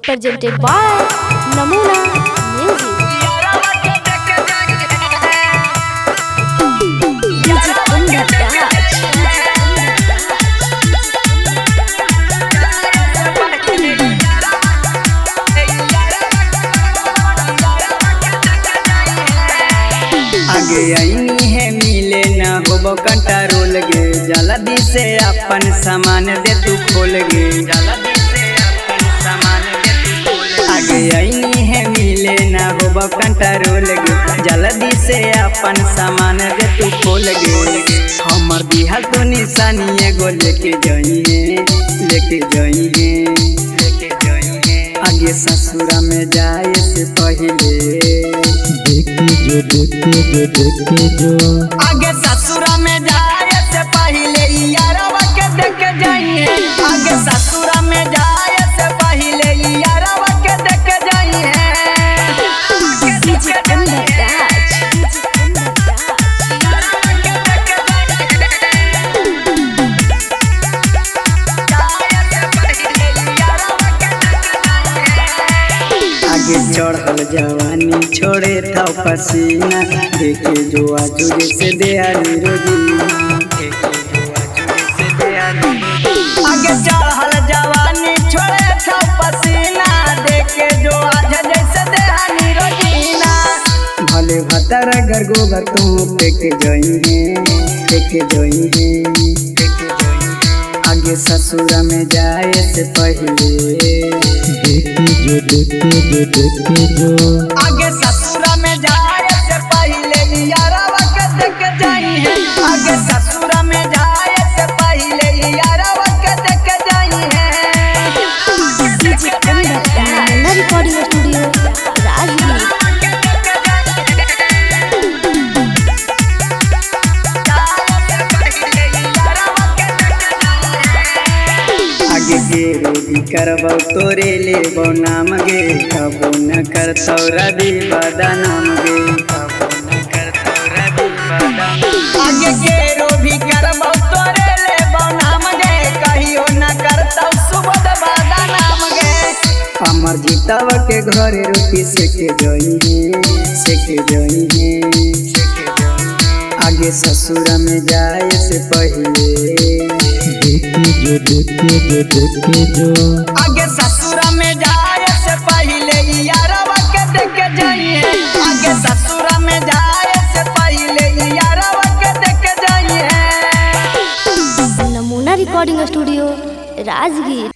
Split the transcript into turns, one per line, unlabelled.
presented by Namuna Music. Music in the touch.
आगे आईनी है मिले ना होबो कंट्रोल गे जल्दी से अपन सामान दे तू खोल गे जल्दी से अपन सामान दे तू खोल गे। आगे आईनी है मिले ना होबो कंट्रोल गे जल्दी से अपन सामान दे तू खोल गे। हमर दिहल तो निशानी एगो लेके जाई है आगे ससुरा में जाए से पहले देखे जो आगे ससुरा में जाए से पहले यारवा के देख जाइए। आगे ससुरा में जाए से पहले यारवा के देख जाइए।
Music in the touch.
आगे चढ़ल जवानी छोड़े था पसीना देखे जो आजू जैसे दयाली रोजीना आगे चढ़ल जवानी छोड़े था पसीना देखे जो आज जैसे दयाली रोजीना। भले भतर अगर गोबर तुम फेंक जाई है आगे ससुरा में जाए से पहले देखे जो आगे ससुरा में जाए से पहले यारवा के देख जाई है। आगे ससुरा में जाए से पहले यारवा के देख जाई है।
Music in the touch. Recording studio, Rajgir.
आगे के रोगी करबो तोरे लेबो नाम गे कबो न करतौ रवि बदनाम गे आगे के रोगी करबो तोरे लेबो नाम गे कहियो न करतौ सुबोध बदनाम गे। अमर जीतव के घरे रोटी सेके जोई है आगे ससुरा में जाए से पहले देखे जो आगे ससुरा में जाए से पहले यारवा के देख जाइए। आगे ससुरा में जाए से पहले यारवा के देख जाइए।
Namuna Recording Studio, Rajgir.